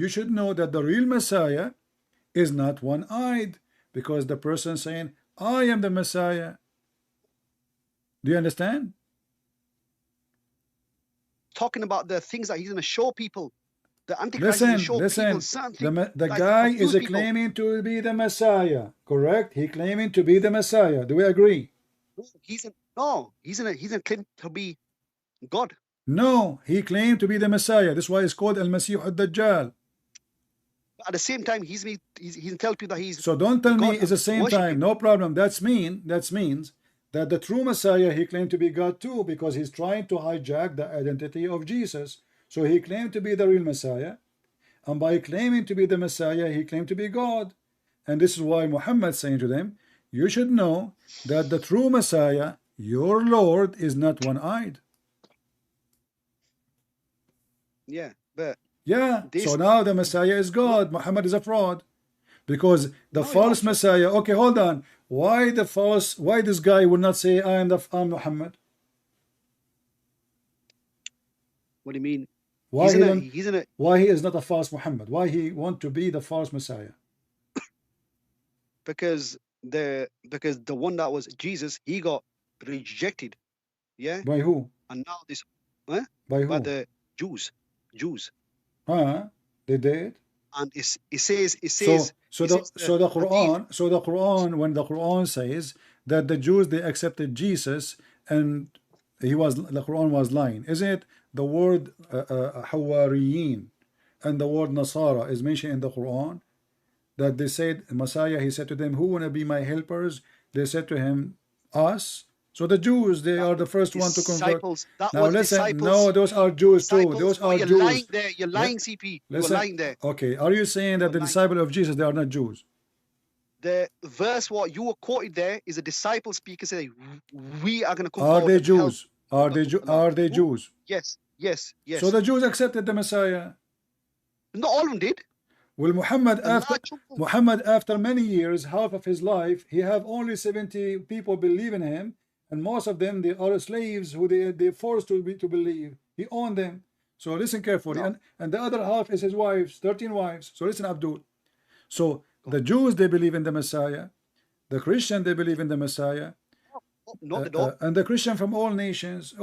you should know that the real Messiah is not one-eyed, because the person saying, I am the Messiah. Do you understand? Talking about the things that he's going to show people. The Antichrist is going to Listen, show people listen. certain things The that guy is confuse people. claiming to be the Messiah, correct? He claiming to be the Messiah. Do we agree? He's in claim to be God. No, he claimed to be the Messiah. That's why it's called Al-Masih al-Dajjal. But at the same time, he's telling people that he's So don't tell me God it's and the same worship time. him. No problem. That means that the true Messiah, he claimed to be God too, because he's trying to hijack the identity of Jesus. So he claimed to be the real Messiah, and by claiming to be the Messiah, he claimed to be God. And this is why Muhammad saying to them, you should know that the true Messiah, your Lord, is not one-eyed. Yeah, but Yeah, so this now the Messiah is God. Muhammad is a fraud. Because the no, he's not. false Messiah, okay, hold on. Why this guy will not say I'm Muhammad? What do you mean? Why he don't He's in a why he is not a false Muhammad? Why he want to be the false Messiah? because the one that was Jesus, he got rejected. Yeah, By who? and now this, By by who? the Jews, Huh? They did? and it says So the hadith. Quran, when the Quran says that the Jews they accepted Jesus, and the Quran was lying, isn't it? The word Hawariyin and the word Nasara is mentioned in the Quran, that they said Messiah, he said to them, who wanna be my helpers? They said to him, us. So the Jews, they That are was the first one to convert. disciples. That Now was listen, no, disciples. those are Jews too. Disciples. Those No, are you're lying Jews. there. You're Let, lying, CP. You were listen, lying there. okay, are you saying You that were the lying. disciple of Jesus, they are not Jews? The verse what you were quoted there is a disciple speaker saying, "We are going to come Are forward they and help." Jews? Are they Allah. are they Who? Jews? Yes, So yes. the Jews accepted the Messiah. Not all of them did. Well, A large chunk of them. Muhammad after many years, half of his life, he have only 70 people believe in him, and most of them they are slaves who they forced to believe. He owned them. So listen carefully, No, and the other half is his wives, 13 wives. So listen, Abdul. So go the on. Jews they believe in the Messiah, the Christian they believe in the Messiah, No, they don't. and the Christian from all nations,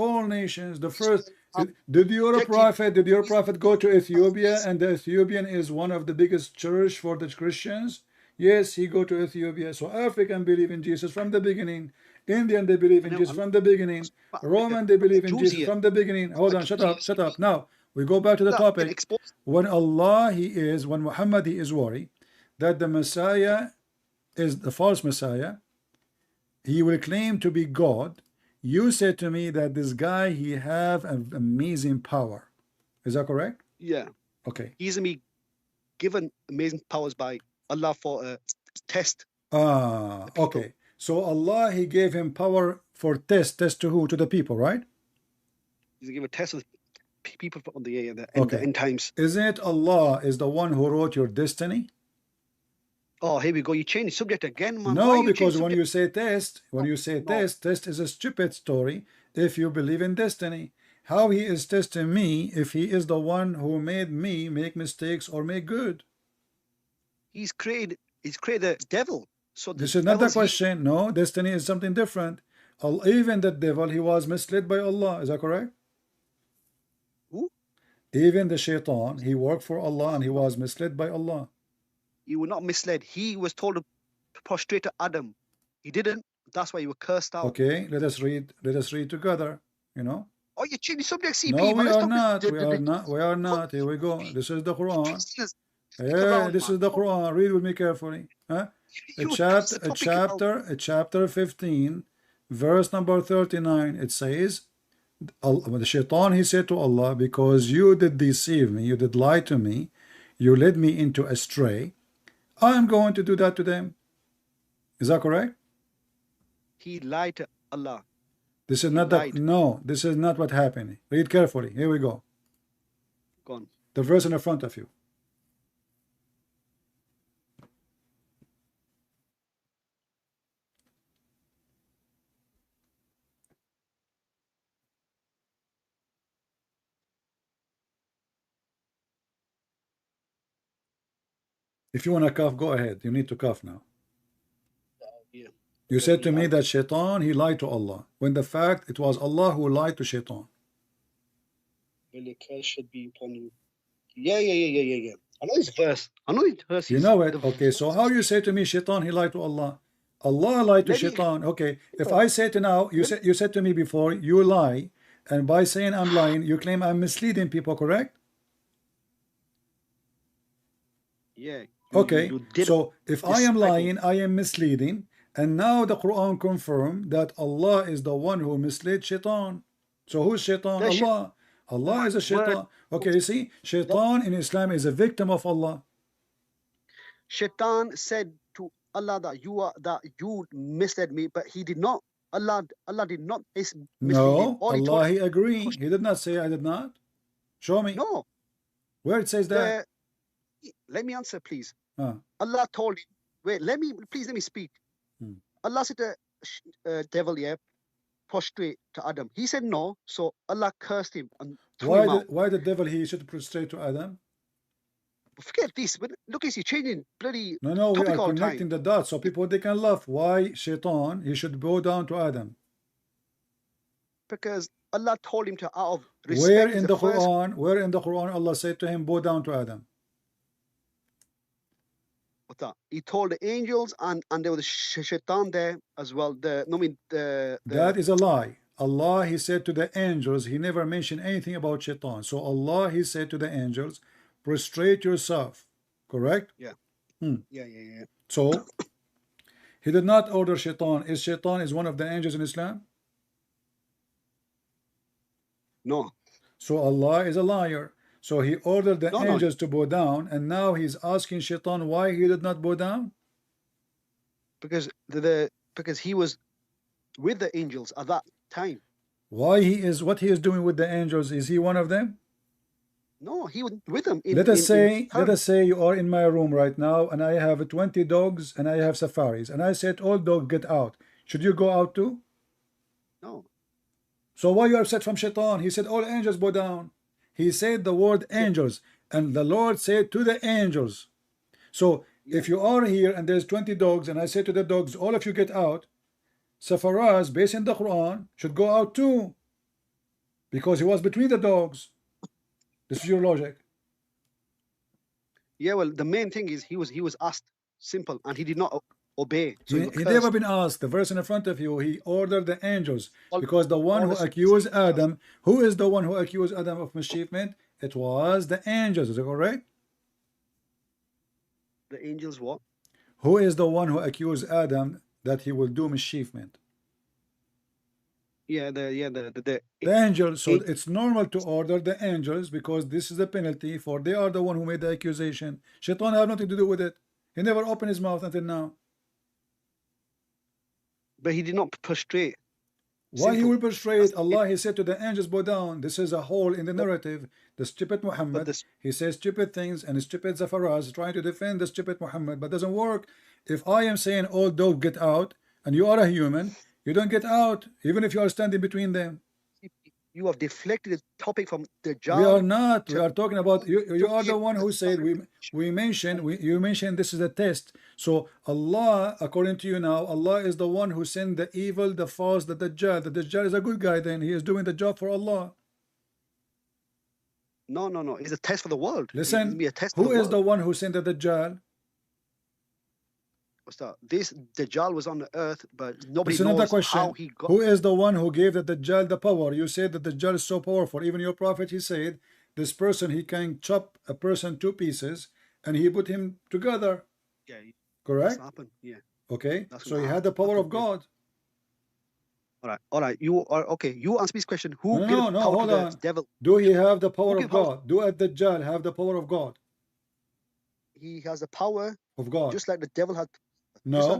the first. Christians have Did your Jesus prophet go to as Ethiopia, this. and the Ethiopian is one of the biggest church for the Christians? Yes, he go to Ethiopia. So African believe in Jesus from the beginning. Indian they believe in Jesus I'm from the beginning. not Africa. Roman they I'm believe not in Jews Jesus here. from the beginning. I'm Hold not on, Jews here, shut up. CP. Now we go back to the That get topic. exposed. When Muhammad he is worried that the Messiah is the false Messiah, he will claim to be God. You said to me that this guy he have an amazing power. Is that correct? Yeah, Okay. he's gonna be given amazing powers by Allah for a test the people. Okay. So Allah he gave him power for test to who? To the people, right? He's gonna give a test of people on the Okay. end times. Isn't it Allah is the one who wrote your destiny? Oh, here we go. You change the subject again, man. Why No, you change because the when subject? you say No. test is a stupid story if you believe in destiny. How he is testing me if he is the one who made me make mistakes or make good? He's created a devil. So the This is not the devil's he question. No, destiny is something different. Even the devil, he was misled by Allah. Is that correct? who? Even the shaitan, he worked for Allah and he No. was misled by Allah. You were not misled. He was told to prostrate to Adam. He didn't. That's why you were cursed out. Okay, let us read. Let us read together. You know. Oh, you change the subject, No, CP, man. we Let's are talk not. the, We the, are the, not. We are come, not. Here we go. CP. This is the You Quran. Christians, stick Yeah, around, this man. is the Come. Quran. Read with me carefully. Huh? You twist the topic around. A chapter 15, verse number 39. It says, the shaitan, he said to Allah, because you did deceive me, you did lie to me, you led me into astray, I'm going to do that to them. Is that correct? He lied to Allah. This is He not lied. this is not what happened. Read carefully. Here we go. Go on. The verse in the front of you. If you want to cough, go ahead. You need to cough now. Yeah. You said to me that Shaitan, he lied to Allah, when the fact it was Allah who lied to Shaitan. Really, curse should be upon you. Yeah. I know his verse. I know his verse. You know it. Okay, so how you say to me, Shaitan, he lied to Allah? Allah lied to Maybe- Shaitan. Okay, if I say to now, you said to me before, you lie, and by saying I'm lying, you claim I'm misleading people, correct? Yeah. Okay, you did so if I am disrespect me. lying, I am misleading, and now the Quran confirmed that Allah is the one who misled Shaitan. So who's Shaitan? The shai- Allah. Allah is a word- Shaitan. Okay, you see, Shaitan in Islam is a victim of Allah. Shaitan said to Allah that you misled me, but he did not. Allah did not mislead him. No, All he told Allah, he agreed. He did not say I did not. Show me. no. Where it says that. Let me answer, please. Huh. Allah told him. Wait, let me speak. Allah said to devil, yeah, prostrate to Adam. He said no, so Allah cursed him and threw him out. Why the devil he should prostrate to Adam? Forget this. But look, he's changing bloody. No, we topic are all the time. connecting the dots so people they can laugh. Why Shaitan he should bow down to Adam? Because Allah told him to out of respect. Where in the Quran Allah said to him bow down to Adam? What's that? He told the angels and there was Shaitan there as well. That is a lie. Allah he said to the angels, he never mentioned anything about Shaitan. So Allah he said to the angels, prostrate yourself. Correct? Yeah. Yeah. So he did not order Shaitan. Is Shaitan is one of the angels in Islam? No. So Allah is a liar. So he ordered the No. angels to bow down, and now he's asking Shaitan why he did not bow down? Because because he was with the angels at that time. What he is doing with the angels, is he one of them? No, he was with them. Let us say you are in my room right now, and I have 20 dogs and I have safaris, and I said all dogs get out. Should you go out too? No. So why you are upset from Shaitan? He said all angels bow down. He said the word angels, and the Lord said to the angels. So if you are here and there's 20 dogs, and I say to the dogs, all of you get out, Safaraz, based in the Quran, should go out too, because he was between the dogs. This is your logic. Yeah, well, the main thing is he was asked simple, and he did not obey. So He never been asked. The verse in front of you, he ordered the angels, because the one who accused Adam, who is the one who accused Adam of mischievement? It was the angels. Is that correct? The angels what? Who is the one who accused Adam that he will do mischievement? Yeah, the angels. So it's normal to order the angels, because this is the penalty for they are the one who made the accusation. Shaitan have nothing to do with it. He never opened his mouth until now. But he did not prostrate. Why he will prostrate? Allah, he said to the angels bow down. This is a hole in the narrative. The stupid Muhammad, he says stupid things, and stupid Zafaraz trying to defend the stupid Muhammad, but doesn't work. If I am saying all dogs get out, and you are a human, you don't get out, even if you are standing between them. You have deflected the topic from the job. We are not. We are talking about you. You are the one who said you mentioned this is a test. So Allah, according to you now, Allah is the one who sent the evil, the false, the Dajjal. The Dajjal is a good guy. Then he is doing the job for Allah. No. It's a test for the world. Listen, a test who is the one who sent the Dajjal? This Dajjal was on the earth, but nobody Listen, knows how he got. Who is the one who gave the Dajjal the power? You said that the Dajjal is so powerful. Even your prophet, he said, this person, he can chop a person to pieces, and he put him together. Yeah. Correct? Yeah. Okay. So he had the power of God. All right. You are okay. You answer this question. Who gave power hold to on. the devil? Do he have the power of God? Do a Dajjal have the power of God? He has the power of God, just like the devil had. No,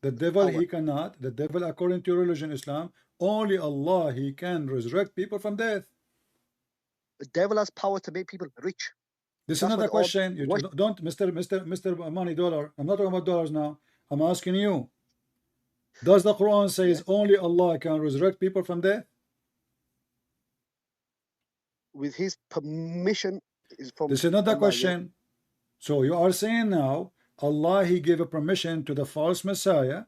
the devil he cannot. The devil, according to religion Islam, only Allah he can resurrect people from death. The devil has power to make people rich. This is another question. You don't, Mr. Money Dollar. I'm not talking about dollars now. I'm asking you. Does the Quran says only Allah can resurrect people from death? With His permission is from. This is another question. So you are saying now Allah, he gave a permission to the false Messiah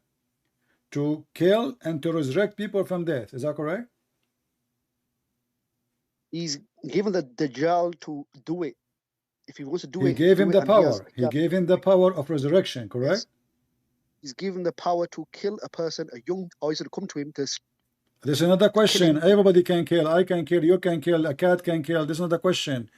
to kill and to resurrect people from death. Is that correct? He's given the Dajjal to do it. If he wants to do He it, gave do him it, the and he has, power. He gave him the power of resurrection, correct? yes, he's given the power to kill a person, a young, or he's going to come to him to This is another question. him. Everybody can kill. I can kill. You can kill. A cat can kill. This is not a question.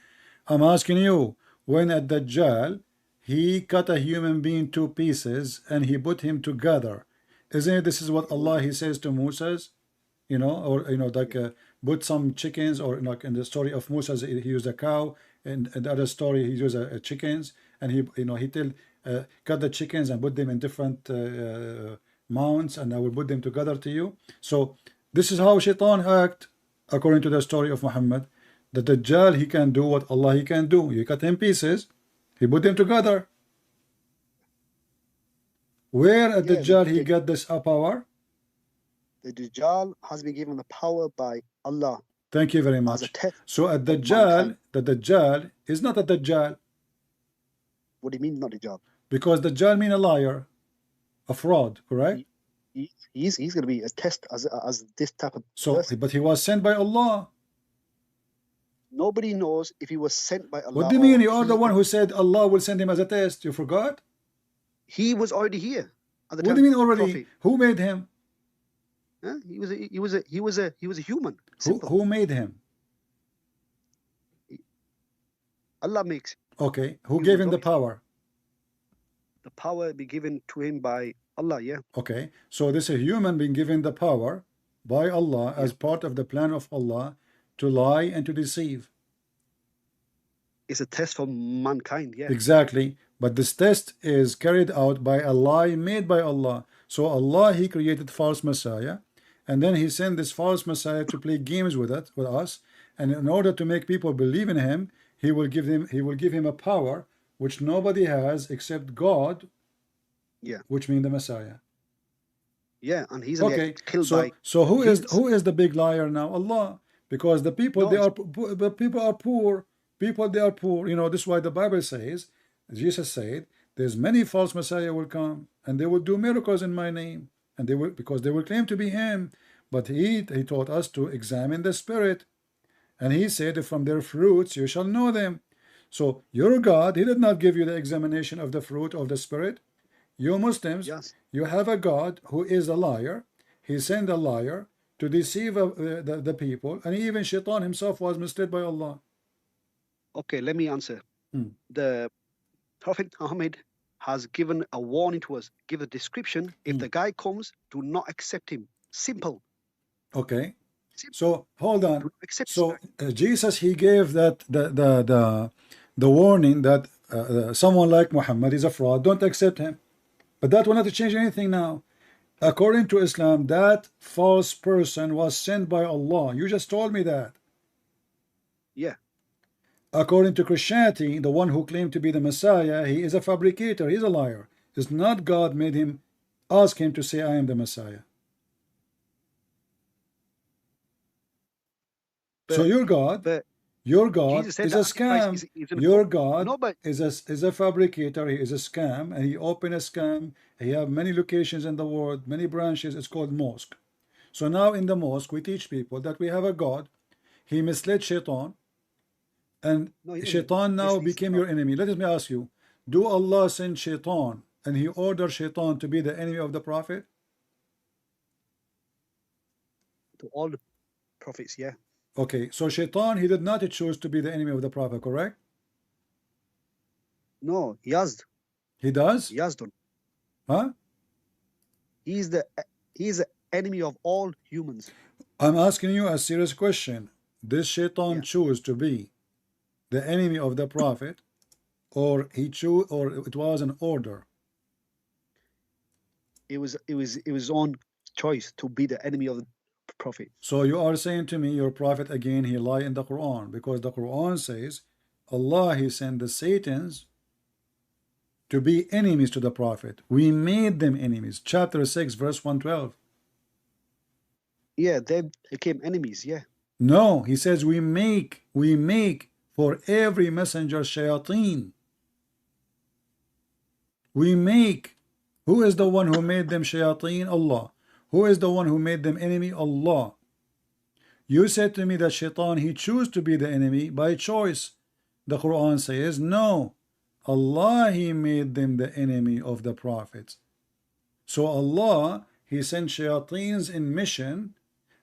I'm asking you, when at Dajjal, he cut a human being to pieces and he put him together. Isn't it? This is what Allah, he says to Moses, you know, or, you know, like put some chickens, or like in the story of Moses, he used a cow. And in the other story, he used chickens, and he, you know, he cut the chickens and put them in different mounds, and I will put them together to you. So this is how Shaitan act, according to the story of Muhammad. The Dajjal, he can do what Allah, he can do. He cut in pieces, he put them together. Where at Dajjal he got this power? The Dajjal has been given the power by Allah. Thank you very much. So at Dajjal, the Dajjal is not a Dajjal. What do you mean not Dajjal? Because Dajjal mean a liar, a fraud, correct? He's going to be a test as this type of person. But he was sent by Allah. Nobody knows if he was sent by Allah. What do you mean? You are the one who said Allah will send him as a test. You forgot? He was already here. What do you mean already? Prophet. Who made him? Huh? He was a human. Who made him? Allah makes. Okay. Who gave him the power? The power be given to him by Allah, yeah. Okay. So this is a human being given the power by Allah as part of the plan of Allah to lie and to deceive. It's a test for mankind, yeah. Exactly. But this test is carried out by a lie made by Allah. So Allah, he created false Messiah, and then he sent this false Messiah to play games with us. And in order to make people believe in him, he will give him a power which nobody has except God. Yeah. Which means the Messiah. Yeah, and he's okay. Killed by. So who is the big liar now? Allah. Because the people people are poor. People, they are poor. You know, this is why the Bible says, Jesus said, there's many false Messiah will come and they will do miracles in my name, and they will, because they will claim to be him. But he taught us to examine the spirit, and he said, from their fruits you shall know them. So your God, he did not give you the examination of the fruit of the spirit. You Muslims, you have a God who is a liar. He sent a liar to deceive the people, and even Shaitan himself was misled by Allah. Okay, let me answer. The Prophet Muhammad has given a warning to us, give a description. If the guy comes, do not accept him. Simple. Okay. Simple. So hold on. So Jesus, he gave that the warning that someone like Muhammad is a fraud. Don't accept him. But that will not change anything now. According to Islam, that false person was sent by Allah. You just told me that. Yeah. According to Christianity, the one who claimed to be the Messiah, he is a fabricator. He's a liar. It's not God made him, ask him to say, I am the Messiah. So your God is a scam. Your God is a fabricator. He is a scam, and he opened a scam. He have many locations in the world, many branches. It's called mosque. So now in the mosque, we teach people that we have a God. He misled Shaitan, and Shaitan now became your enemy. Let me ask you, do Allah send Shaitan and he ordered Shaitan to be the enemy of the Prophet? To all the prophets, yeah. Okay, so Shaitan, he did not choose to be the enemy of the Prophet, correct? No, he has. He does? He has done. Huh? He's the enemy of all humans. I'm asking you a serious question. Did Shaitan choose to be the enemy of the Prophet, or it was an order? It was his own choice to be the enemy of the Prophet. So you are saying to me your Prophet again, he lied in the Quran, because the Quran says Allah, he sent the Satans to be enemies to the Prophet. We made them enemies. Chapter 6 verse 112. Yeah, they became enemies, yeah. No, he says we make for every messenger shayateen. We make. Who is the one who made them shayateen? Allah. Who is the one who made them enemy? Allah. You said to me that shaitan, he chose to be the enemy by choice. The Quran says, no. Allah, he made them the enemy of the prophets. So Allah, he sent shayateens in mission,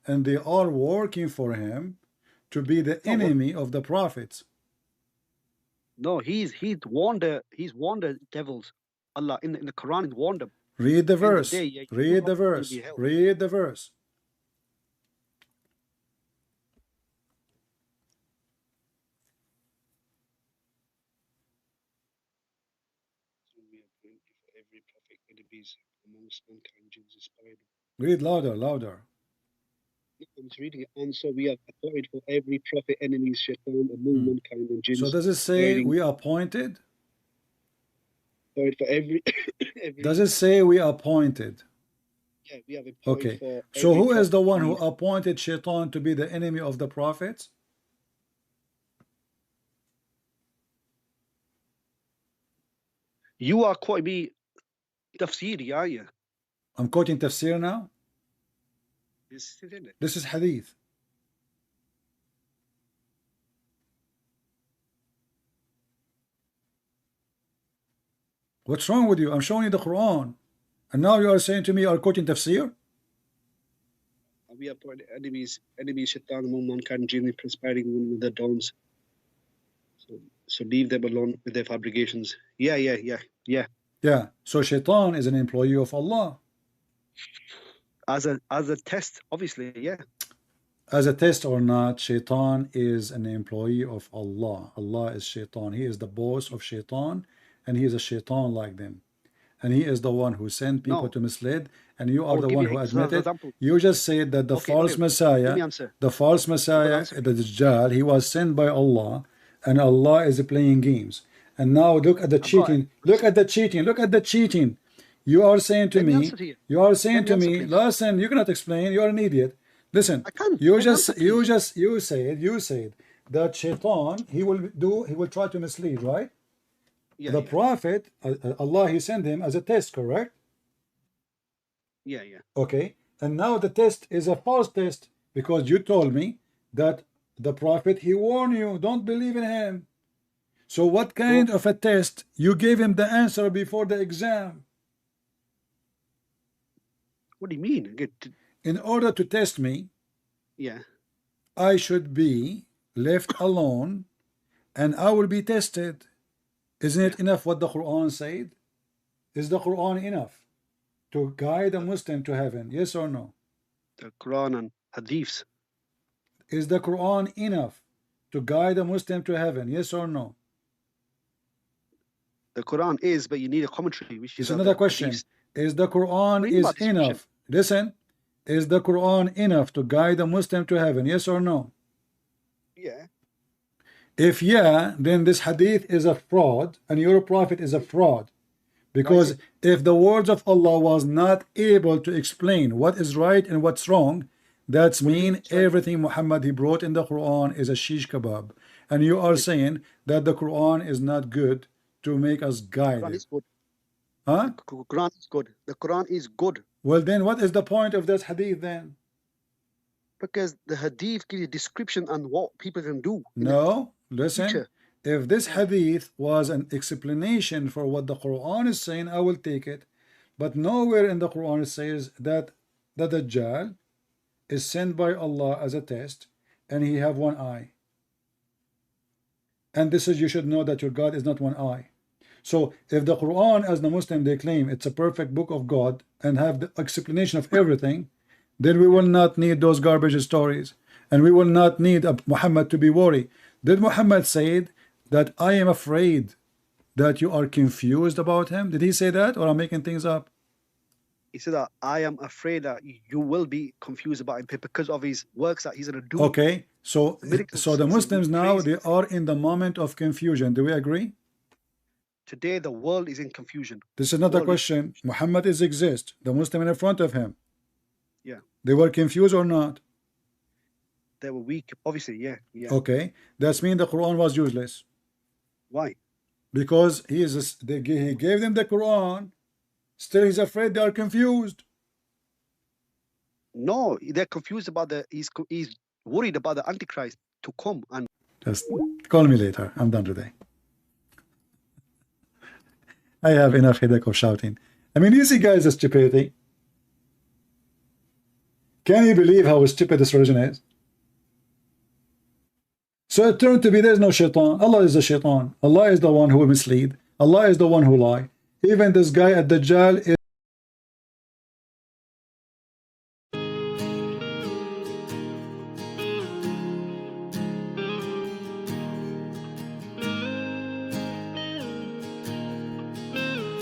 and they are working for him to be the enemy of the prophets. No, he's warned the devils. Allah in the Quran, he warned them. Read the verse. day, yeah, Read the verse. Read the verse. Every prophet enemies amongst mankind, jinns inspired. Read louder, louder. I'm just reading it. And so we have appointed for every prophet enemies, shaitan, among mankind and jinns. So does it say we appointed? Appointed for every, Does it say we appointed? Yeah, we have appointed for So who is the one who appointed shaitan to be the enemy of the prophets? You are quoting me tafsiri, are you? I'm quoting tafsir now. This is it. This is hadith. What's wrong with you? I'm showing you the Quran, and now you are saying to me you are quoting tafsir? We appointed enemies, shaitan among mankind and jinns, conspiring with the dawns. So leave them alone with their fabrications. Yeah. So shaitan is an employee of Allah. As a test, obviously, yeah. As a test or not, shaitan is an employee of Allah. Allah is shaitan. He is the boss of shaitan, and he is a shaitan like them. And he is the one who sent people to mislead, and you are the one who admitted. You just said that the false Messiah, the Dajjal, he was sent by Allah, and Allah is playing games. And now look at the cheating. Look at the cheating. Look at the cheating. You are saying to me, listen, you cannot explain. You are an idiot. Listen, you said that shaitan, he will try to mislead, right? The prophet, Allah, he sent him as a test, correct? Yeah. Okay, and now the test is a false test, because you told me that the prophet, he warned you, don't believe in him. So what kind of a test? You gave him the answer before the exam. What do you mean? In order to test me, I should be left alone, and I will be tested. Isn't it enough what the Quran said? Is the Quran enough to guide a Muslim to heaven? Yes or no? The Quran and Hadiths. Is the Quran enough to guide a Muslim to heaven? Yes or no? The Quran is, but you need a commentary. Which is another question. Hadiths. Is the Quran enough? Listen. Is the Quran enough to guide a Muslim to heaven? Yes or no? Yeah. If yeah, then this hadith is a fraud, and your prophet is a fraud. Because if the words of Allah was not able to explain what is right and what's wrong, that's mean everything Muhammad he brought in the Quran is a shish kebab. And you are saying that the Quran is not good to make us guided. The Quran is good. Huh? The Quran is good. The Quran is good. Well, then what is the point of this hadith then? Because the hadith gives you description on what people can do. No, listen. If this hadith was an explanation for what the Quran is saying, I will take it. But nowhere in the Quran it says that the Dajjal is sent by Allah as a test, and he have one eye. And this is, you should know that your God is not one eye. So if the Quran, as the Muslim they claim, it's a perfect book of God and have the explanation of everything, then we will not need those garbage stories, and we will not need Muhammad to be worried. Did Muhammad say that I am afraid that you are confused about him? Did he say that, or I'm making things up? He said that I am afraid that you will be confused about him because of his works that he's going to do. Okay, so the Muslims now, they are in the moment of confusion. Do we agree? Today the world is in confusion. This is not a question. Muhammad is exist. The Muslim in front of him. Yeah. They were confused or not? They were weak, obviously. Yeah. Okay, that's mean the Quran was useless. Why? because he gave them the Quran. Still, he's afraid they are confused. No, they're confused about he's worried about the Antichrist to come and Just call me later. I'm done today. I have enough headache of shouting. I mean, you see, guys, the stupidity. Can you believe how stupid this religion is? So it turned to be there's no shaitan. Allah is the shaitan. Allah is the one who will mislead. Allah is the one who lie. Even this guy at Dajjal is